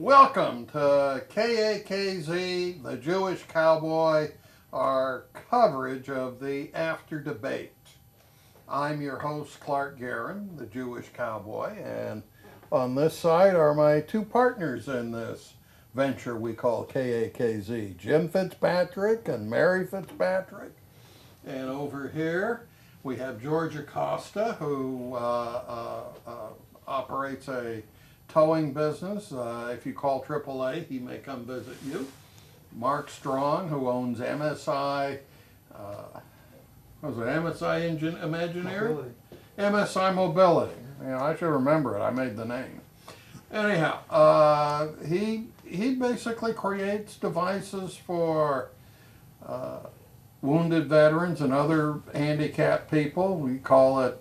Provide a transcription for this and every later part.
Welcome to KAKZ, the Jewish Cowboy, our coverage of the after debate. I'm your host, Clark Garen, the Jewish Cowboy, and on this side are my two partners in this venture we call KAKZ, Jim Fitzpatrick and Mary Fitzpatrick. And over here we have George Acosta, who operates a towing business. If you call AAA, he may come visit you. Mark Strong, who owns MSI, was it MSI Imagineering? Mobility. MSI Mobility. You know, I should remember it. I made the name. Anyhow, he basically creates devices for wounded veterans and other handicapped people. We call it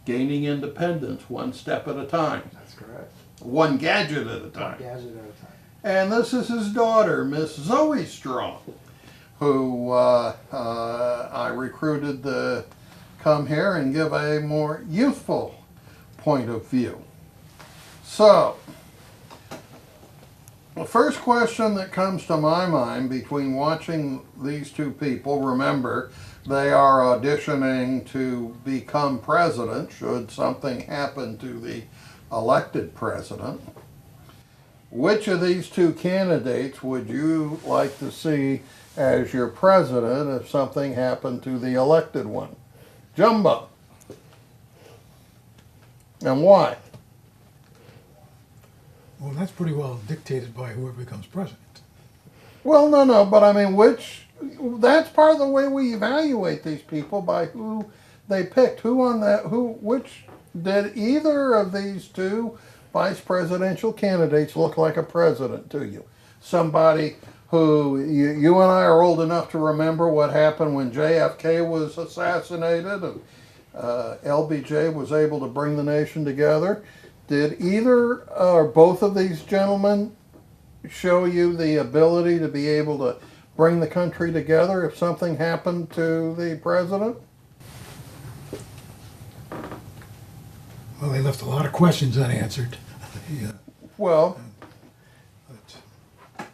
gaining independence, one step at a time. That's correct. One gadget at a time. One gadget at a time. And this is his daughter, Miss Zoe Strong, who I recruited to come here and give a more youthful point of view. So, the first question that comes to my mind between watching these two people, remember, they are auditioning to become president should something happen to the elected president. Which of these two candidates would you like to see as your president if something happened to the elected one? Jumbo. And why? Well, that's pretty well dictated by whoever becomes president. Well, no, but I mean, that's part of the way we evaluate these people, by who they picked. Which did either of these two vice presidential candidates look like a president to you? Somebody who, you and I are old enough to remember what happened when JFK was assassinated and LBJ was able to bring the nation together. Did either or both of these gentlemen show you the ability to be able to bring the country together if something happened to the president? Well, they left a lot of questions unanswered. Yeah. Well, But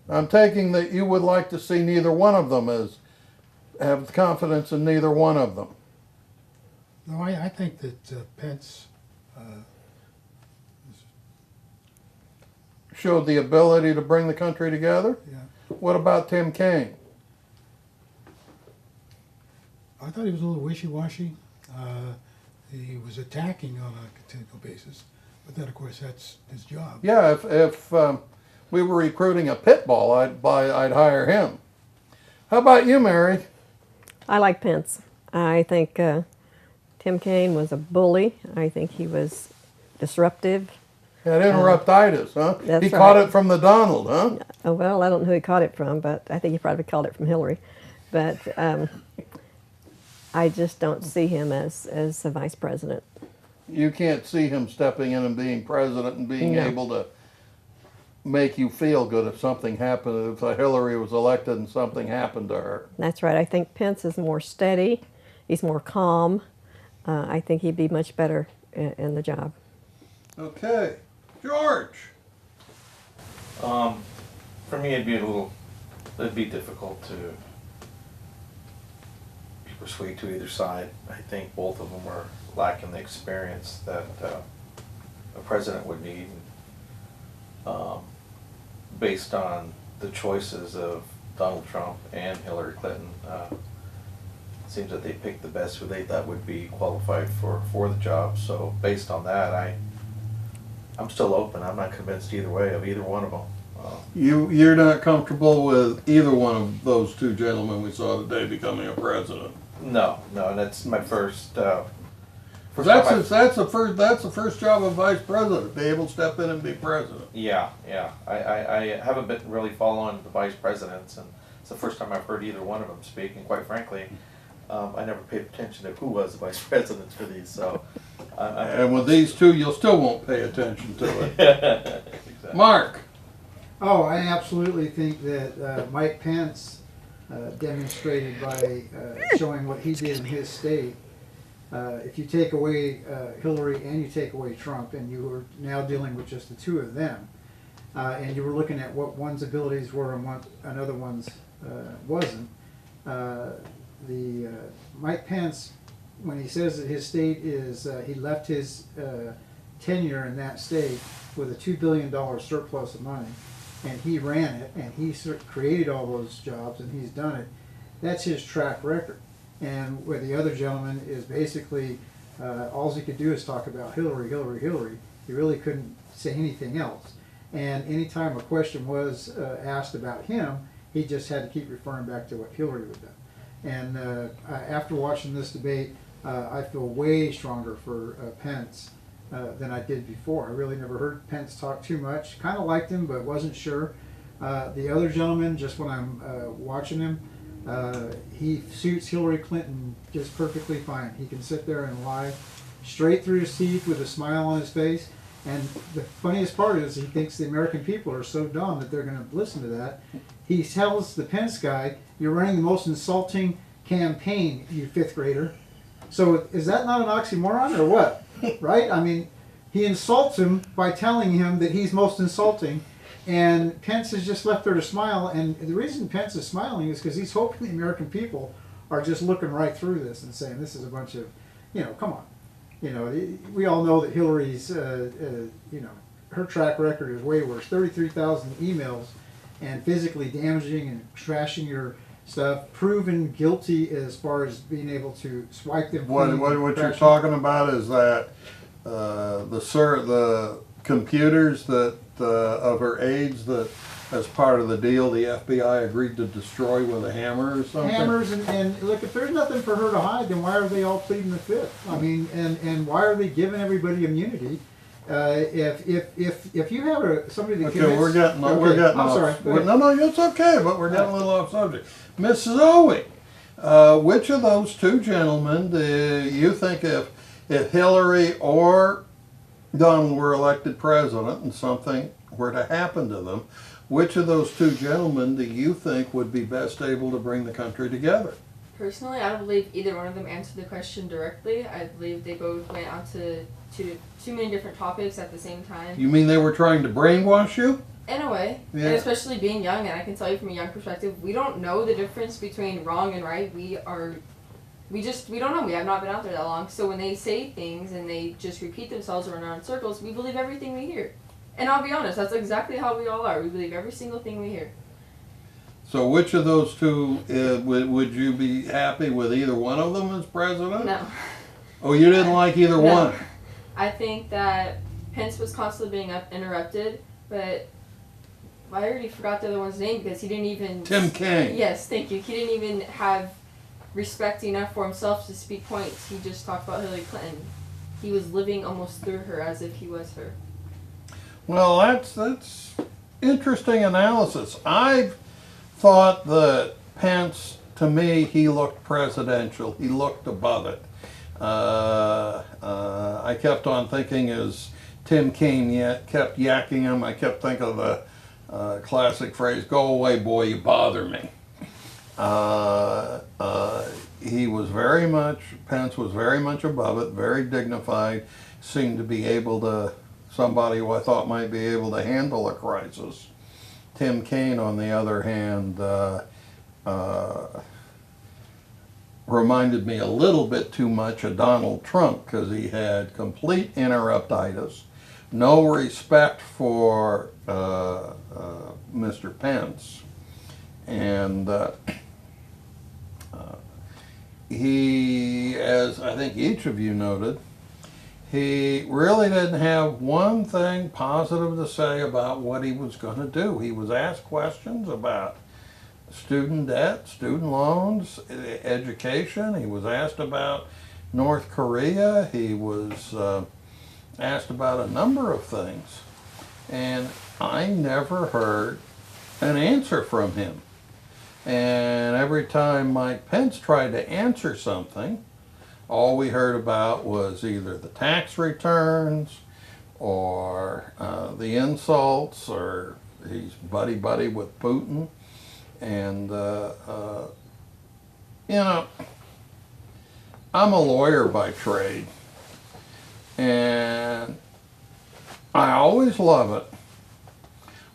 I'm taking that you would like to see neither one of them have confidence in neither one of them. no, I think that Pence Showed the ability to bring the country together? yeah. What about Tim Kaine? I thought he was a little wishy-washy. He was attacking on a continual basis, but then, of course, that's his job. Yeah, if we were recruiting a pit bull, I'd hire him. How about you, Mary? I like Pence. I think Tim Kaine was a bully. I think he was disruptive. Had interruptitis, huh? That's He caught right. it from the Donald, huh? Oh, well, I don't know who he caught it from, but I think he probably caught it from Hillary. But I just don't see him as a vice president. You can't see him stepping in and being president and being No. able to make you feel good if something happened, if Hillary was elected and something happened to her. That's right. I think Pence is more steady. He's more calm. I think he'd be much better in the job. Okay. George. For me, it'd be difficult to be persuaded to either side. I think both of them are lacking the experience that a president would need. Based on the choices of Donald Trump and Hillary Clinton, it seems that they picked the best who they thought would be qualified for the job. So based on that, I'm still open. I'm not convinced either way of either one of them. You're not comfortable with either one of those two gentlemen we saw today becoming a president. No, and that's my first. That's the first job of vice president, be able to step in and be president. Yeah. I haven't been really following the vice presidents, and it's the first time I've heard either one of them speak. And quite frankly, I never paid attention to who was the vice presidents for these. So, And with these two, you still won't pay attention to it. Exactly. Mark. Oh, I absolutely think that Mike Pence demonstrated by showing what he did in his state if you take away Hillary and you take away Trump, and you were now dealing with just the two of them, and you were looking at what one's abilities were and what another one's wasn't, Mike Pence, when he says that his state is, he left his tenure in that state with a $2 billion surplus of money, and he ran it, and he created all those jobs, and he's done it, that's his track record. And where the other gentleman is basically, all he could do is talk about Hillary, Hillary, Hillary. He really couldn't say anything else. And anytime a question was asked about him, he just had to keep referring back to what Hillary would do. And after watching this debate, I feel way stronger for Pence than I did before. I really never heard Pence talk too much. Kind of liked him, but wasn't sure. The other gentleman, just when I'm watching him, he suits Hillary Clinton just perfectly fine. He can sit there and lie straight through his teeth with a smile on his face. And the funniest part is he thinks the American people are so dumb that they're going to listen to that. He tells the Pence guy, "You're running the most insulting campaign, you fifth grader." So is that not an oxymoron or what? Right? I mean, he insults him by telling him that he's most insulting. And Pence is just left there to smile, and the reason Pence is smiling is because he's hoping the American people are just looking right through this and saying this is a bunch of, come on. We all know that Hillary's, her track record is way worse. 33,000 emails and physically damaging and trashing your stuff, proven guilty as far as being able to swipe them. What you're talking about is that the computers that of her aides that, as part of the deal, the FBI agreed to destroy with a hammer or something. Hammers and look, if there's nothing for her to hide, then why are they all pleading the fifth? I mean, and why are they giving everybody immunity? If you have somebody that Okay, commits, we're getting I'm off. sorry. Go ahead. No, it's okay, but we're getting a little off subject. Mrs. Owie, which of those two gentlemen do you think if Hillary or Donald were elected president and something were to happen to them, which of those two gentlemen do you think would be best able to bring the country together? Personally, I don't believe either one of them answered the question directly. I believe they both went on to too many different topics at the same time. You mean they were trying to brainwash you? In a way, Yeah. and especially being young, and I can tell you from a young perspective, we don't know the difference between wrong and right. We don't know. We have not been out there that long. So when they say things and they just repeat themselves or run around in circles, we believe everything we hear. And I'll be honest, that's exactly how we all are. We believe every single thing we hear. So which of those two would you be happy with either one of them as president? No. Oh, you didn't like either No. one? I think that Pence was constantly being interrupted, but I already forgot the other one's name because he didn't even... Tim Kaine. Yes, thank you. He didn't even have respect enough for himself to speak points. He just talked about Hillary Clinton. He was living almost through her as if he was her. Well, that's interesting analysis. I thought that Pence, to me, he looked presidential. He looked above it. I kept on thinking as Tim Kaine kept yakking him, I kept thinking of the classic phrase, "Go away, boy, you bother me." He was Pence was very much above it, very dignified, seemed to be able to, somebody who I thought might be able to handle a crisis. Tim Kaine, on the other hand, reminded me a little bit too much of Donald Trump because he had complete interruptitis, no respect for Mr. Pence, and he, as I think each of you noted, he really didn't have one thing positive to say about what he was going to do. He was asked questions about student debt, student loans, education. He was asked about North Korea. He was asked about a number of things. And I never heard an answer from him. And every time Mike Pence tried to answer something, all we heard about was either the tax returns or the insults, or he's buddy-buddy with Putin. And, I'm a lawyer by trade, and I always love it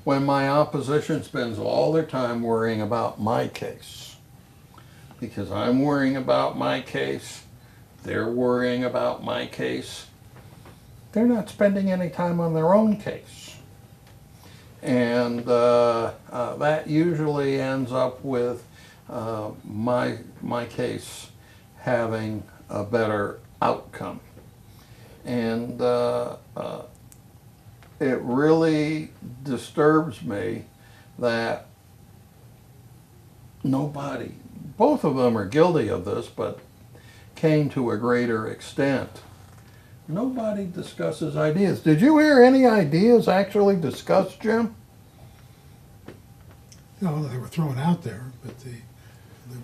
when my opposition spends all their time worrying about my case. Because I'm worrying about my case, they're worrying about my case. They're not spending any time on their own case. And that usually ends up with my case having a better outcome. And it really disturbs me that nobody, both of them are guilty of this, but Kaine to a greater extent. Nobody discusses ideas. Did you hear any ideas actually discussed, Jim? No, they were thrown out there, but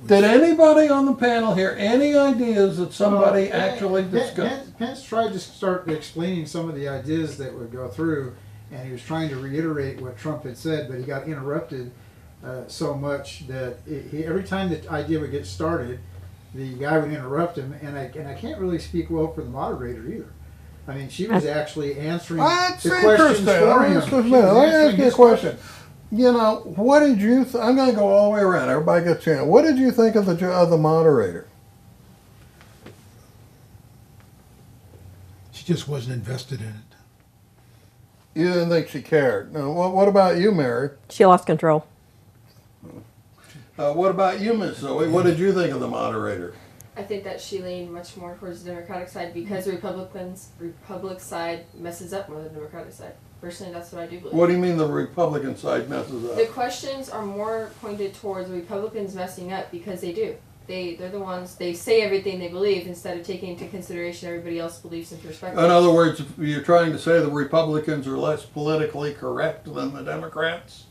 Did anybody on the panel hear any ideas that somebody Well, actually discussed? Pence tried to start explaining some of the ideas that would go through, and he was trying to reiterate what Trump had said, but he got interrupted so much that every time the idea would get started, the guy would interrupt him, and I can't really speak well for the moderator either. I mean, she was actually answering That's the questions interesting. for him. Let She was me ask answering you a his question. You know, what did you? I'm going to go all the way around. Everybody gets a chance. What did you think of the moderator? she just wasn't invested in it. You didn't think she cared. Now, what about you, Mary? She lost control. What about you, Miss Zoe? What did you think of the moderator? I think that she leaned much more towards the Democratic side because the Republican side messes up more than the Democratic side. Personally, that's what I do believe. What do you mean the Republican side messes up? The questions are more pointed towards the Republicans messing up because they do. They're the ones, they say everything they believe instead of taking into consideration everybody else's beliefs and perspectives. In other words, you're trying to say the Republicans are less politically correct than the Democrats?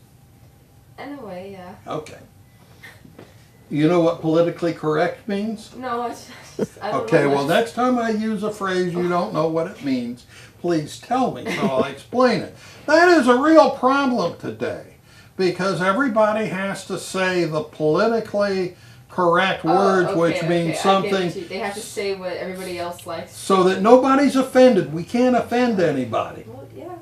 In a way, yeah. Okay. You know what politically correct means? No, it's just, I don't Okay, know well, much. next time I use a phrase you don't know what it means, please tell me so I'll explain it. That is a real problem today because everybody has to say the politically correct words, Oh, okay, which okay, means I get something what they have to say what everybody else likes. so that nobody's offended. We can't offend anybody. Well, yeah.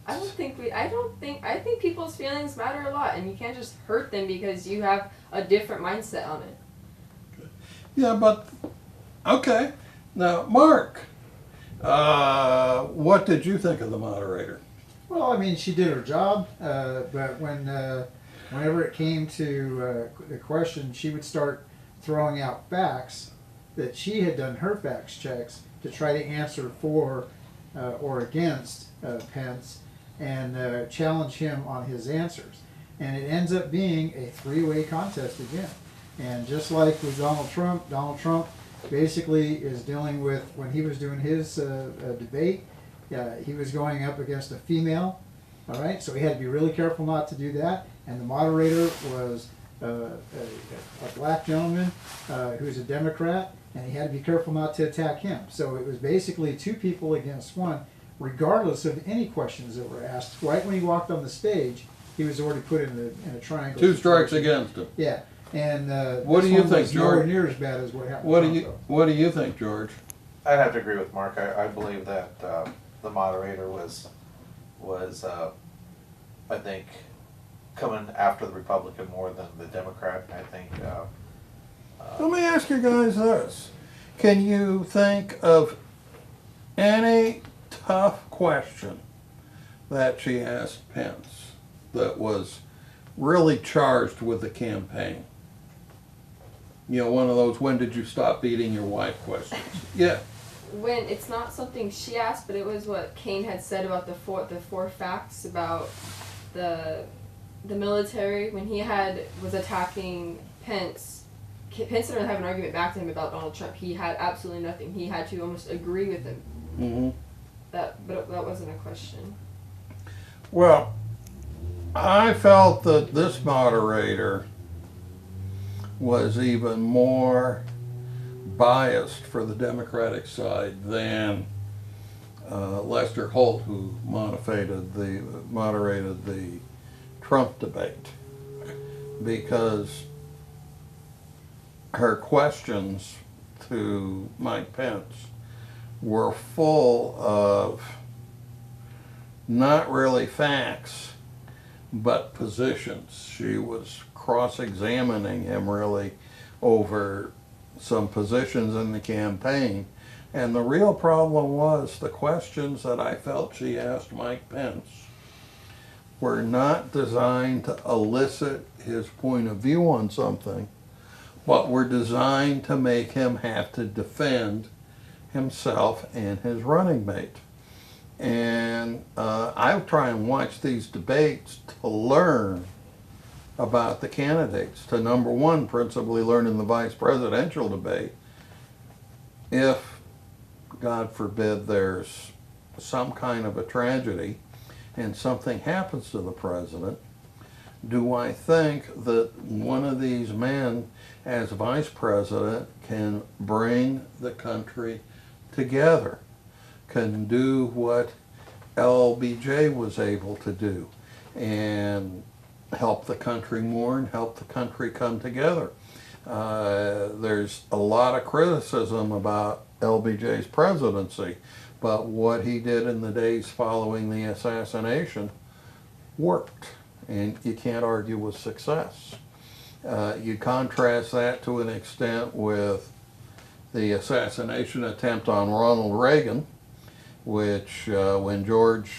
I think people's feelings matter a lot, and you can't just hurt them because you have a different mindset on it. Yeah, but okay. Now, Mark, what did you think of the moderator? Well, I mean, she did her job, but whenever it came to the question, she would start throwing out facts that she had done her facts checks to try to answer for or against Pence and challenge him on his answers. And it ends up being a three-way contest again. And just like with Donald Trump basically is dealing with, when he was doing his debate, he was going up against a female, all right? So he had to be really careful not to do that. And the moderator was a black gentleman who's a Democrat, and he had to be careful not to attack him. So it was basically two people against one, regardless of any questions that were asked. Right when he walked on the stage, he was already put in a triangle. Two strikes against him. Yeah. And What do this you one think, was nowhere George? near as bad as what happened. What to do Trump, What do you think, George? I'd have to agree with Mark. I believe that the moderator was I think, coming after the Republican more than the Democrat. I think. Let me ask you guys this. Can you think of any tough question that she asked Pence that was really charged with the campaign? You know, one of those, when did you stop beating your wife questions? Yeah. When it's not something she asked, but it was what Kaine had said about the four facts about the military when he was attacking Pence. Pence didn't have an argument back to him about Donald Trump. He had absolutely nothing. He had to almost agree with him. Mm-hmm. But that wasn't a question. Well, I felt that this moderator was even more biased for the Democratic side than Lester Holt, who moderated the Trump debate, because her questions to Mike Pence were full of not really facts, but positions. She was cross-examining him really over some positions in the campaign. And the real problem was the questions that I felt she asked Mike Pence were not designed to elicit his point of view on something, but were designed to make him have to defend himself and his running mate. And I try and watch these debates to learn about the candidates, to number one, principally learn in the vice presidential debate, if, God forbid, there's some kind of a tragedy and something happens to the president, do I think that one of these men as vice president can bring the country together, can do what LBJ was able to do, and help the country mourn, help the country come together. There's a lot of criticism about LBJ's presidency, but what he did in the days following the assassination worked, and you can't argue with success. You contrast that to an extent with the assassination attempt on Ronald Reagan, which when George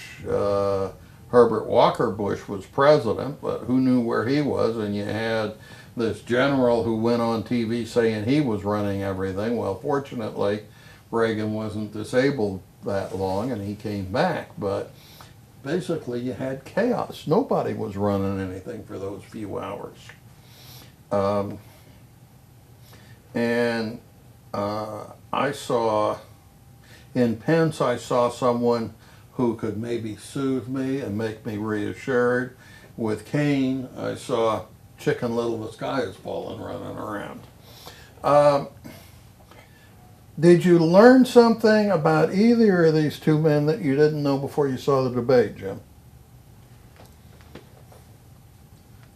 Herbert Walker Bush was president, but who knew where he was, and you had this general who went on TV saying he was running everything. Well, fortunately, Reagan wasn't disabled that long and he came back, but basically you had chaos. Nobody was running anything for those few hours. I saw, in Pence, I saw someone who could maybe soothe me and make me reassured. With Kaine, I saw Chicken Little, the sky is falling running around. Did you learn something about either of these two men that you didn't know before you saw the debate, Jim?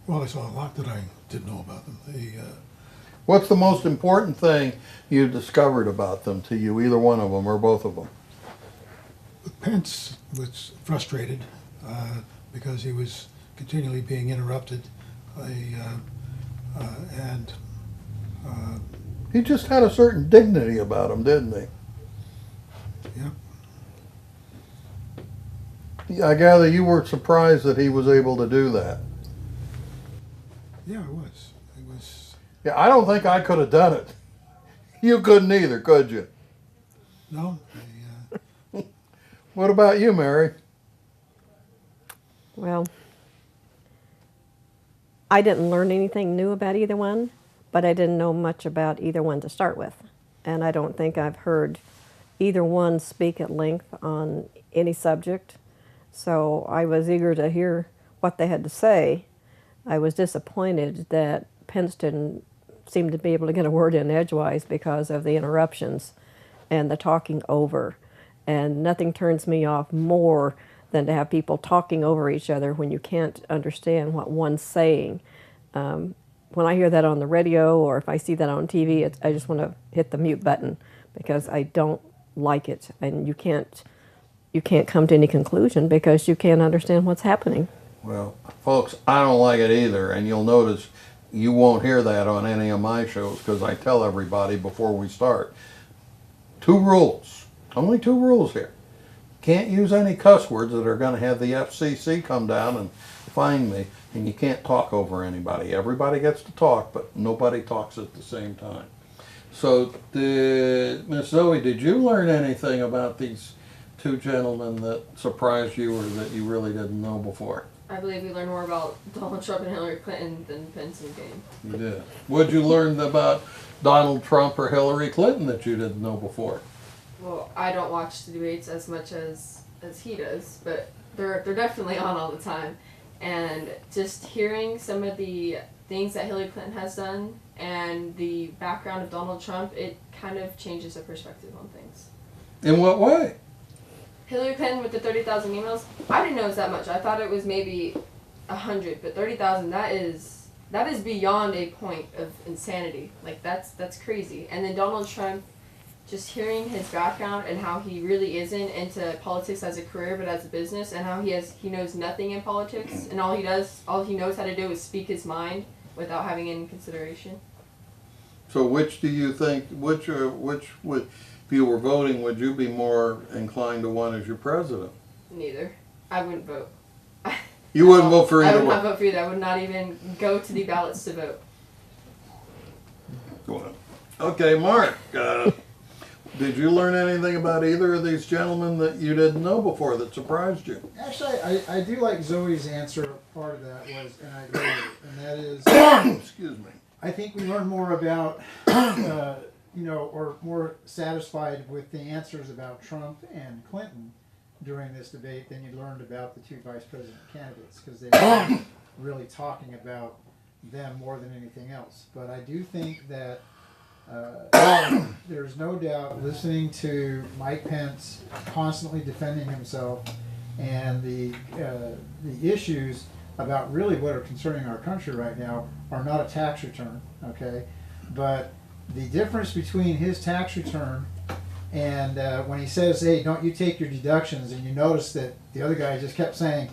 Well, I saw a lot that I didn't know about them. What's the most important thing you discovered about them to you, either one of them or both of them? Pence was frustrated because he was continually being interrupted. He just had a certain dignity about him, didn't he? Yeah. I gather you were surprised that he was able to do that. Yeah, I was. It was. Yeah, I don't think I could have done it. You couldn't either, could you? No. What about you, Mary? Well, I didn't learn anything new about either one, but I didn't know much about either one to start with. And I don't think I've heard either one speak at length on any subject. So I was eager to hear what they had to say. I was disappointed that Pence didn't seem to be able to get a word in edgewise because of the interruptions and the talking over. And nothing turns me off more than to have people talking over each other when you can't understand what one's saying. When I hear that on the radio or if I see that on TV, I just want to hit the mute button because I don't like it. And you can't come to any conclusion because you can't understand what's happening. Well, folks, I don't like it either, and you'll notice you won't hear that on any of my shows because I tell everybody before we start. 2 rules. Only 2 rules here. Can't use any cuss words that are going to have the FCC come down and find me, and you can't talk over anybody. Everybody gets to talk, but nobody talks at the same time. So, Miss Zoe, did you learn anything about these 2 gentlemen that surprised you or that you really didn't know before? I believe we learned more about Donald Trump and Hillary Clinton than Pence and Kaine. You did. What did you learn about Donald Trump or Hillary Clinton that you didn't know before? Well, I don't watch the debates as much as he does, but they're definitely on all the time. And just hearing some of the things that Hillary Clinton has done and the background of Donald Trump, it kind of changes the perspective on things. In what way? Hillary Clinton with the 30,000 emails, I didn't know it was that much. I thought it was maybe 100, but 30,000, that is that is beyond a point of insanity. Like that's crazy. And then Donald Trump, just hearing his background and how he really isn't into politics as a career but as a business, and how he knows nothing in politics, and all he knows how to do is speak his mind without having any consideration. So which do you think, which would, if you were voting, would you be more inclined to want as your president? Neither. I wouldn't vote. You wouldn't vote for I either would not one? vote for either. I would not even go to the ballots to vote. Well, okay, Mark, did you learn anything about either of these gentlemen that you didn't know before that surprised you? Actually, I do like Zoe's answer. Part of that was, and I agree with it, and that is, Excuse me. I think we learn more about, or more satisfied with the answers about Trump and Clinton during this debate than you learned about the two vice president candidates, because they were really talking about them more than anything else. But I do think that there's no doubt, listening to Mike Pence constantly defending himself and the issues about really what are concerning our country right now are not a tax return, okay? But the difference between his tax return and when he says, hey, don't you take your deductions, and you notice that the other guy just kept saying,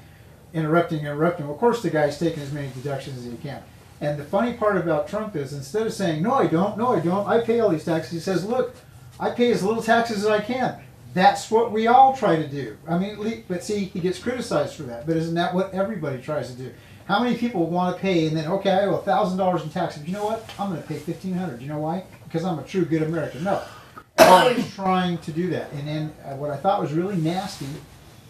interrupting. Well, of course the guy's taking as many deductions as he can. And the funny part about Trump is, instead of saying, no I don't, I pay all these taxes, he says, look, I pay as little taxes as I can. That's what we all try to do. I mean, but see, he gets criticized for that. But isn't that what everybody tries to do? How many people want to pay and then, okay, I owe $1,000 in taxes. You know what? I'm going to pay $1,500. You know why? Because I'm a true good American. No. Everybody's trying to do that. And then what I thought was really nasty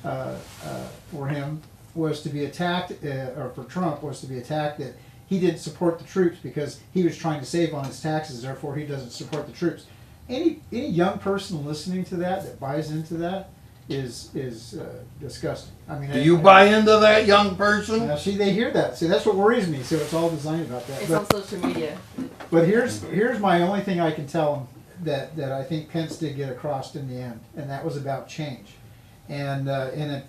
for him was to be attacked, or for Trump was to be attacked that he didn't support the troops because he was trying to save on his taxes, therefore he doesn't support the troops. Any young person listening to that buys into that is disgusting. I mean, Do you buy into that, young person? Now, see, they hear that. See, that's what worries me. So it's all designed about that. It's on social media. But here's my only thing I can tell him that I think Pence did get across in the end, and that was about change. And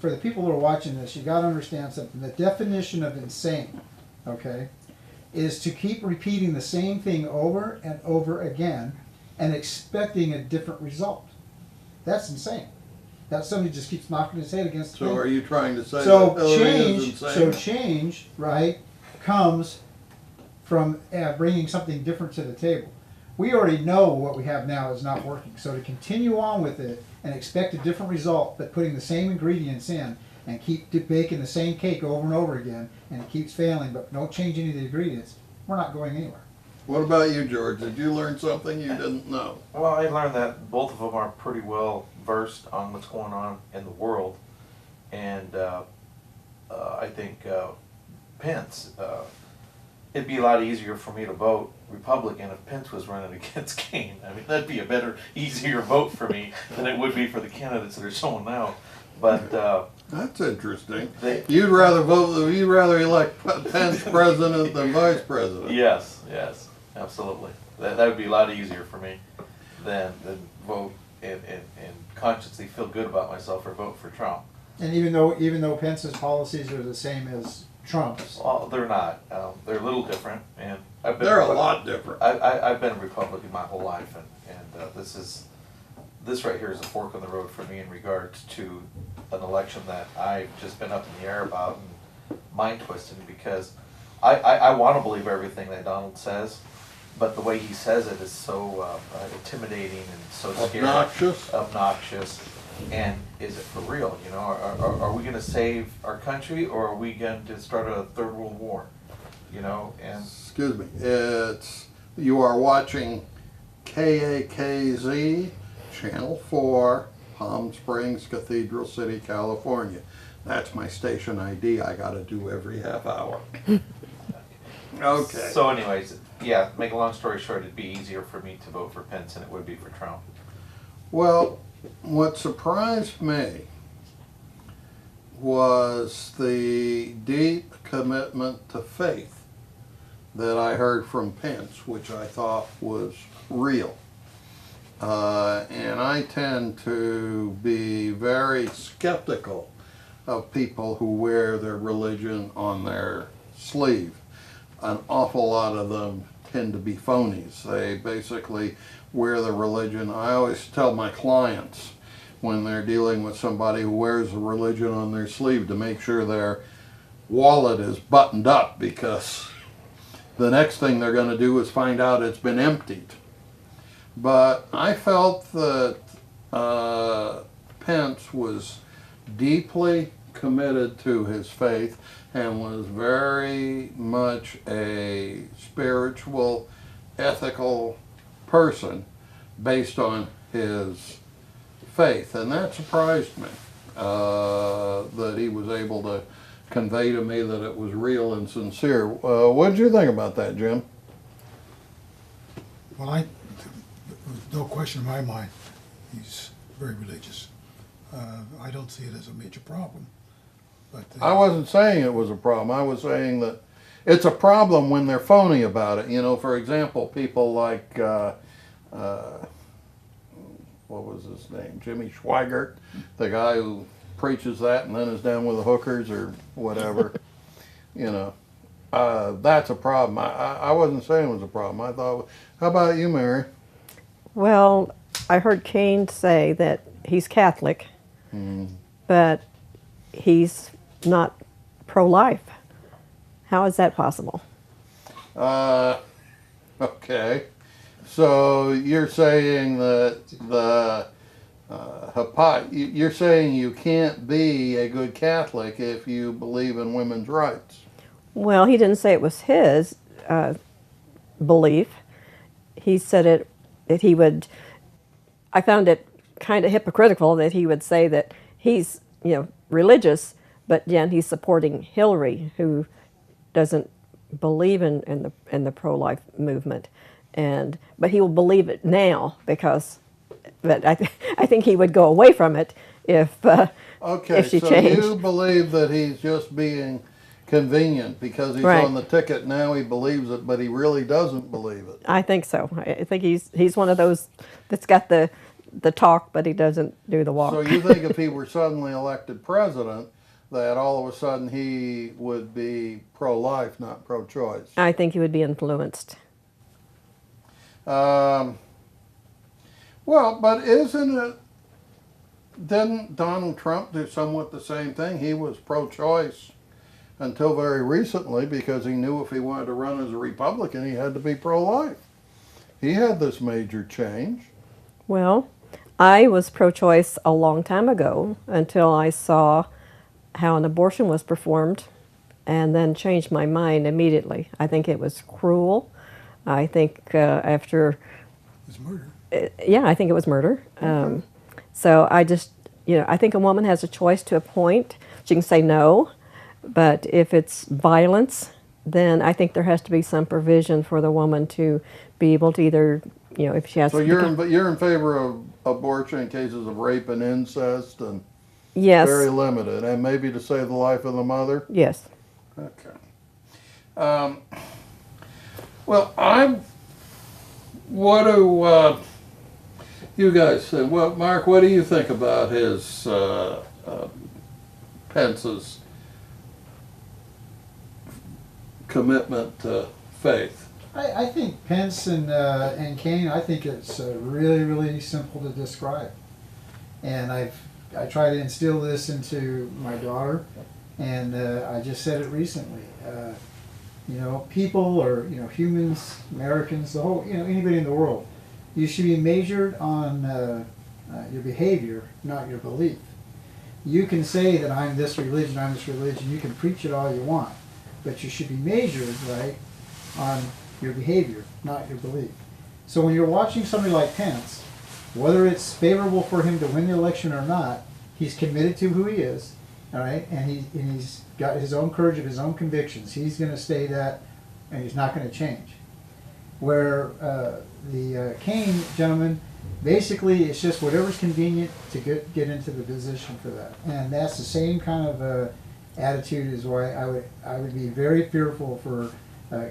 for the people who are watching this, you got to understand something. The definition of insane, okay, is to keep repeating the same thing over and over again and expecting a different result. That's insane. That's somebody just keeps knocking his head against the So thing. are you trying to say that Hillary is insane? Change, right, comes from bringing something different to the table. We already know what we have now is not working. So to continue on with it and expect a different result, but putting the same ingredients in and keep baking the same cake over and over again, and it keeps failing, but don't change any of the ingredients, we're not going anywhere. What about you, George? Did you learn something you didn't know? Well, I learned that both of them are pretty well versed on what's going on in the world, and I think Pence, it'd be a lot easier for me to vote Republican if Pence was running against Kaine. I mean, that'd be a better, easier vote for me than it would be for the candidates that are showing now. But That's interesting. You'd rather elect Pence president than vice president. Yes, absolutely. That would be a lot easier for me than vote and consciously feel good about myself or vote for Trump. And even though Pence's policies are the same as Trump's, Well, they're not. They're a little different, and They're a lot different. I've been a Republican my whole life, and this right here is a fork in the road for me in regards to an election that I've just been up in the air about and mind twisting, because I want to believe everything that Donald says, but the way he says it is so intimidating and so scary. Obnoxious. And is it for real? You know, are we going to save our country, or are we going to start a third world war? You know, and Excuse me. You are watching KAKZ, Channel 4, Palm Springs, Cathedral City, California. That's my station ID I got to do every half hour. Okay. So anyways, yeah, make a long story short, it'd be easier for me to vote for Pence than it would be for Trump. Well, what surprised me was the deep commitment to faith that I heard from Pence, which I thought was real. And I tend to be very skeptical of people who wear their religion on their sleeve. an awful lot of them tend to be phonies. They basically wear the religion. I always tell my clients when they're dealing with somebody who wears a religion on their sleeve to make sure their wallet is buttoned up, because the next thing they're going to do is find out it's been emptied. But I felt that Pence was deeply committed to his faith and was very much a spiritual, ethical person based on his faith. And that surprised me, that he was able to convey to me that it was real and sincere. What did you think about that, Jim? Well, there's no question in my mind, he's very religious. I don't see it as a major problem. But I wasn't saying it was a problem. I was saying that it's a problem when they're phony about it. You know, for example, people like, what was his name? Jimmy Schweigert, the guy who preaches that and then is down with the hookers or whatever. You know, that's a problem. I wasn't saying it was a problem. I thought, how about you, Mary? Well, I heard Kaine say that he's Catholic, but he's not pro-life. How is that possible? Okay. So you're saying that you're saying you can't be a good Catholic if you believe in women's rights. Well, he didn't say it was his belief. He said that he would. I found it kind of hypocritical that he would say that he's, religious, but then he's supporting Hillary, who doesn't believe in the pro-life movement, but he will believe it now because. But I think he would go away from it if she changed. You believe that he's just being convenient because he's Right. on the ticket now. He believes it, but he really doesn't believe it. I think so. I think he's one of those that's got the talk, but he doesn't do the walk. So you think if he were suddenly elected president, that all of a sudden he would be pro-life, not pro-choice? I think he would be influenced. Well, but didn't Donald Trump do somewhat the same thing? He was pro-choice until very recently because he knew if he wanted to run as a Republican, he had to be pro-life. He had this major change. Well, I was pro-choice a long time ago until I saw how an abortion was performed and then changed my mind immediately. I think it was cruel. I think after... it's murder. Yeah, I think it was murder. So I just, I think a woman has a choice to a point. She can say no, but if it's violence, then I think there has to be some provision for the woman to be able to either, if she has So to... you're in favor of abortion in cases of rape and incest, and Yes. very limited, and maybe to save the life of the mother? Yes. Okay. Well, what do you guys say? Well, Mark, what do you think about his Pence's commitment to faith? I think Pence and Kaine, I think it's really, really simple to describe. And I try to instill this into my daughter, and I just said it recently. People or humans, Americans, the whole anybody in the world, you should be measured on your behavior, not your belief. You can say that I'm this religion, I'm this religion. You can preach it all you want, but you should be measured right on your behavior, not your belief. So when you're watching somebody like Pence, whether it's favorable for him to win the election or not, he's committed to who he is, all right, and he's got his own courage of his own convictions. He's going to stay that, and he's not going to change. Where the Kaine gentleman, basically, it's just whatever's convenient to get into the position for that, and that's the same kind of attitude is why I would be very fearful for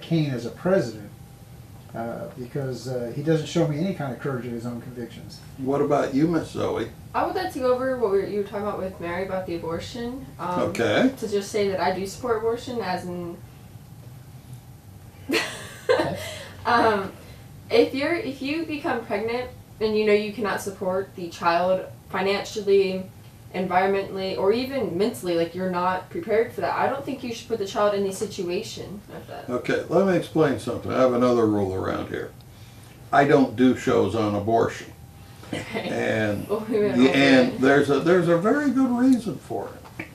Kaine as a president. Because he doesn't show me any kind of courage of his own convictions. What about you, Miss Zoe? I would like to go over what you were talking about with Mary about the abortion. Okay. To just say that I do support abortion, as in If you become pregnant and you know you cannot support the child financially, environmentally, or even mentally, like you're not prepared for that, I don't think you should put the child in the situation of that. Okay, let me explain something. I have another rule around here. I don't do shows on abortion. Okay. And, Well, we went over and it. there's a very good reason for it.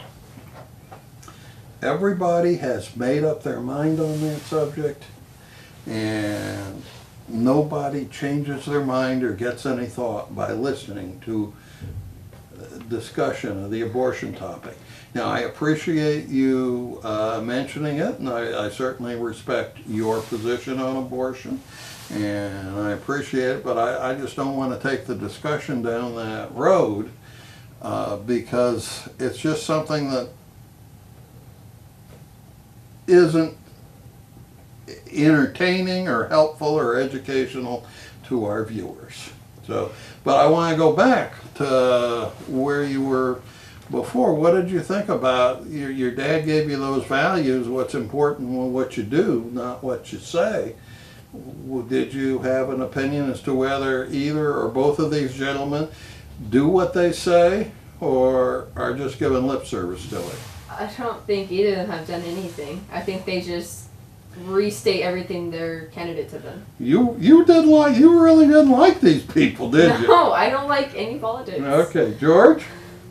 Everybody has made up their mind on that subject, and nobody changes their mind or gets any thought by listening to discussion of the abortion topic. Now, I appreciate you mentioning it, and I certainly respect your position on abortion, and I appreciate it, but I just don't want to take the discussion down that road because it's just something that isn't entertaining or helpful or educational to our viewers. So, but I want to go back to where you were before. What did you think about your dad gave you those values? What's important, what you do, not what you say. Did you have an opinion as to whether either or both of these gentlemen do what they say or are just giving lip service to it? I don't think either of them have done anything. I think they just restate everything their candidates have done. You really didn't like these people, did you? No, I don't like any politics. Okay, George?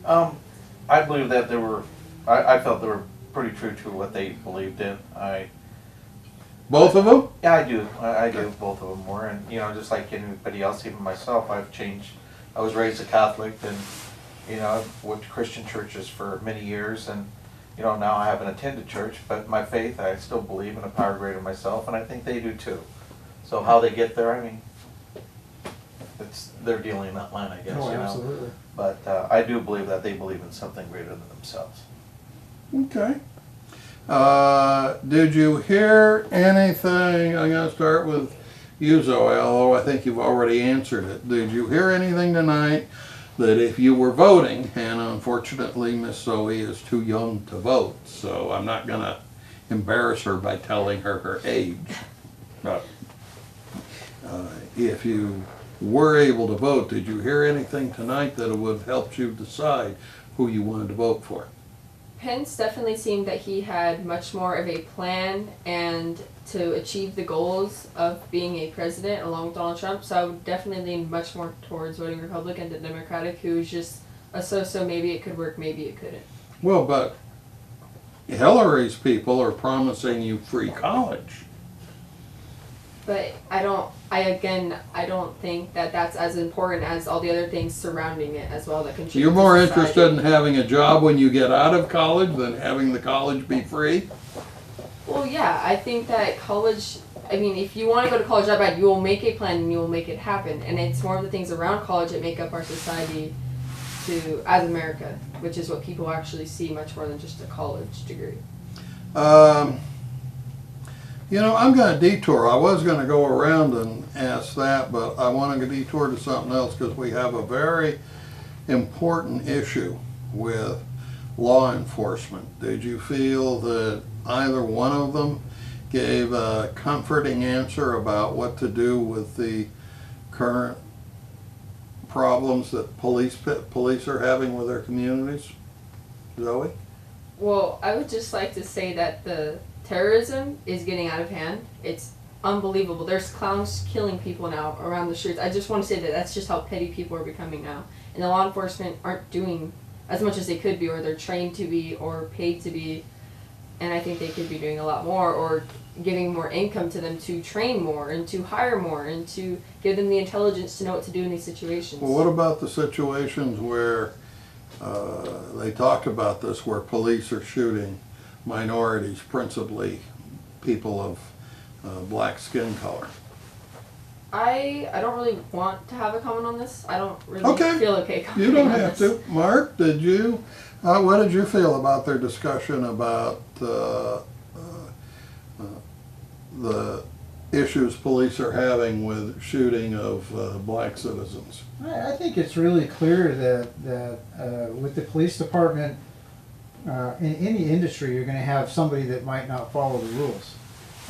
I believe that I felt they were pretty true to what they believed in. Both of them? Yeah, I do. I do. Both of them were, and you know, just like anybody else, even myself, I've changed. I was raised a Catholic, and you know, I've went to Christian churches for many years, and you know, now I haven't attended church, but my faith, I still believe in a power greater myself, and I think they do too. So how they get there, I mean, they're dealing in that line, I guess. Oh, you know. absolutely. But I do believe that they believe in something greater than themselves. Okay. Did you hear anything? I'm going to start with you, Zoe, although I think you've already answered it. Did you hear anything tonight that if you were voting, and unfortunately Miss Zoe is too young to vote, so I'm not going to embarrass her by telling her her age, but if you were able to vote, did you hear anything tonight that would have helped you decide who you wanted to vote for? Pence definitely seemed that he had much more of a plan and to achieve the goals of being a president along with Donald Trump. So I would definitely lean much more towards voting Republican than Democratic, who's just a so-so, maybe it could work, maybe it couldn't. Well, but Hillary's people are promising you free college. But I don't think that that's as important as all the other things surrounding it as well that contribute. You're more to society. interested in having a job when you get out of college than having the college be free? Well, yeah, I think that college, I mean, if you want to go to college that bad, you will make a plan and you will make it happen. And it's more of the things around college that make up our society as America, which is what people actually see much more than just a college degree. You know, I'm going to detour. I was going to go around and ask that, but I want to detour to something else because we have a very important issue with law enforcement. Did you feel that either one of them gave a comforting answer about what to do with the current problems that police are having with their communities? Zoe? Well, I would just like to say that the terrorism is getting out of hand. It's unbelievable. There's clowns killing people now around the streets. I just want to say that that's just how petty people are becoming now. And the law enforcement aren't doing as much as they could be, or they're trained to be, or paid to be. And I think they could be doing a lot more, or giving more income to them to train more, and to hire more, and to give them the intelligence to know what to do in these situations. Well, what about the situations where they talked about this, where police are shooting minorities, principally people of black skin color? I don't really want to have a comment on this. I don't really feel okay commenting You don't on have this. to. Mark, did you? What did you feel about their discussion about the issues police are having with shooting of black citizens? I think it's really clear that with the police department, in any industry, you're going to have somebody that might not follow the rules.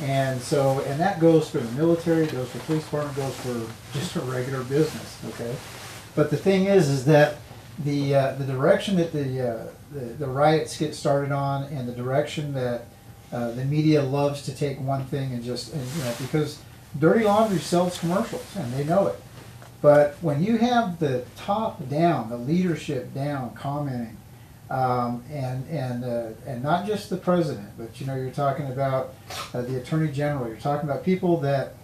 And so, and that goes for the military, goes for police department, goes for just a regular business, okay? But the thing is that the direction that the riots get started on, and the direction that the media loves to take one thing and just, and, you know, because dirty laundry sells commercials, and they know it. But when you have the top down, the leadership down commenting, and not just the president, but you know, you're talking about the attorney general, you're talking about people that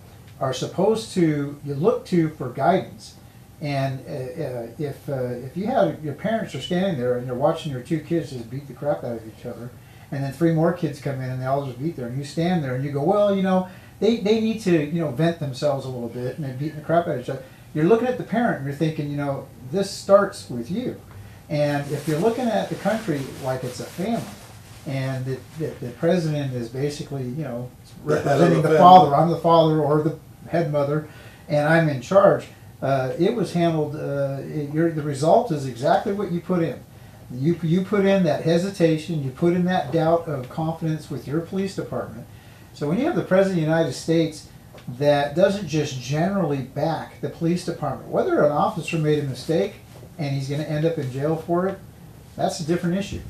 are supposed to, you look to for guidance. And if you have, your parents are standing there and you're watching your two kids just beat the crap out of each other, and then three more kids come in and they all just beat there, and you stand there and you go, well, you know, they need to, you know, vent themselves a little bit, and they're beating the crap out of each other. You're looking at the parent and you're thinking, you know, this starts with you. And if you're looking at the country like it's a family, and the president is basically, you know, representing the father, I'm the father or the head mother, and I'm in charge, it was handled, the result is exactly what you put in. You put in that hesitation, you put in that doubt of confidence with your police department. So when you have the President of the United States that doesn't just generally back the police department, whether an officer made a mistake and he's going to end up in jail for it, that's a different issue.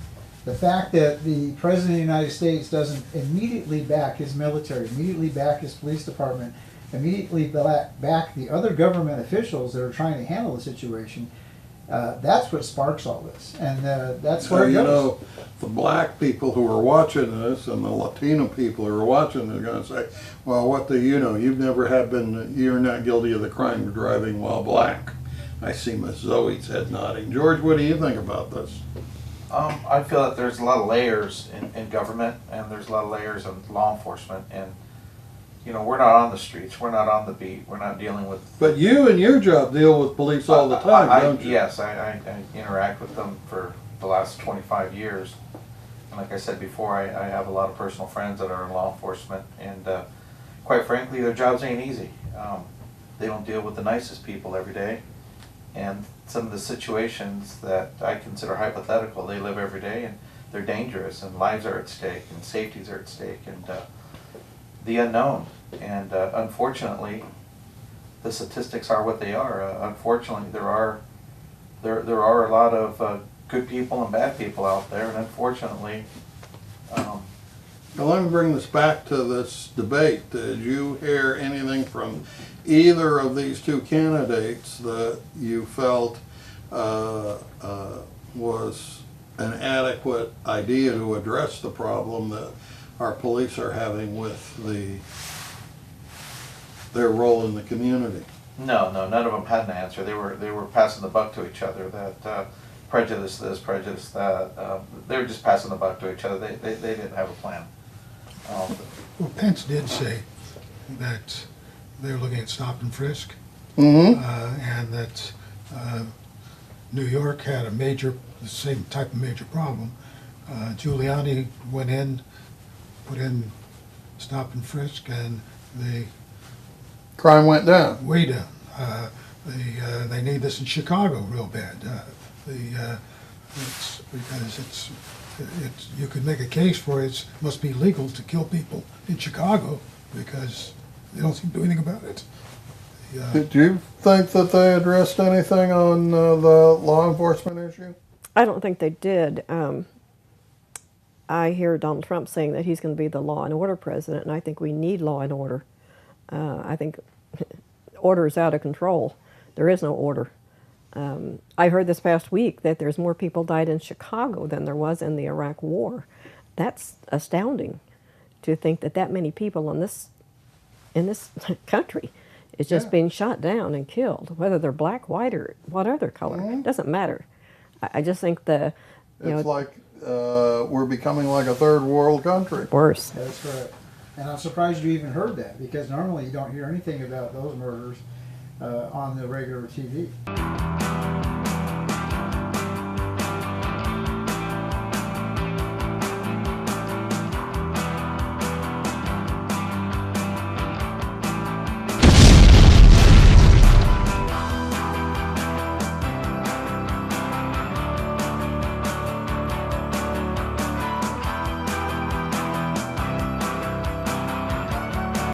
The fact that the President of the United States doesn't immediately back his military, immediately back his police department, immediately back the other government officials that are trying to handle the situation, that's what sparks all this. And that's where it You goes. know, the black people who are watching this and the Latino people who are watching are going to say, well, what do you know? You've never you're not guilty of the crime of driving while black. I see Miss Zoe's head nodding. George, what do you think about this? I feel that there's a lot of layers in government, and there's a lot of layers in law enforcement, and you know, we're not on the streets, we're not on the beat, we're not dealing with. But you and your job deal with police all the time, don't you? Yes, I interact with them for the last 25 years. And like I said before, I have a lot of personal friends that are in law enforcement, and quite frankly, their jobs ain't easy. They don't deal with the nicest people every day, and some of the situations that I consider hypothetical, they live every day, and they're dangerous, and lives are at stake, and safeties are at stake, and the unknown. And unfortunately, the statistics are what they are. Unfortunately, there are a lot of good people and bad people out there, and unfortunately. Now let me bring this back to this debate. Did you hear anything from either of these two candidates that you felt was an adequate idea to address the problem that our police are having with their role in the community? No, none of them had an answer. They were passing the buck to each other. That prejudice this, prejudice that. They were just passing the buck to each other. They didn't have a plan. Well, Pence did say that they were looking at stop and frisk, Mm-hmm. and that New York had the same type of major problem. Giuliani went in, put in stop and frisk, and Crime went down. way down. They need this in Chicago real bad. It's because you could make a case for it must be legal to kill people in Chicago because they don't seem to do anything about it. Did you think that they addressed anything on the law enforcement issue? I don't think they did. I hear Donald Trump saying that he's going to be the law and order president, and I think we need law and order. I think order is out of control. There is no order. I heard this past week that there's more people died in Chicago than there was in the Iraq War. That's astounding to think that many people in this country is just being shot down and killed, whether they're black, white, or what other color. It doesn't matter. I just think It's like we're becoming like a third world country. worse. That's right. And I'm surprised you even heard that, because normally you don't hear anything about those murders on the regular TV.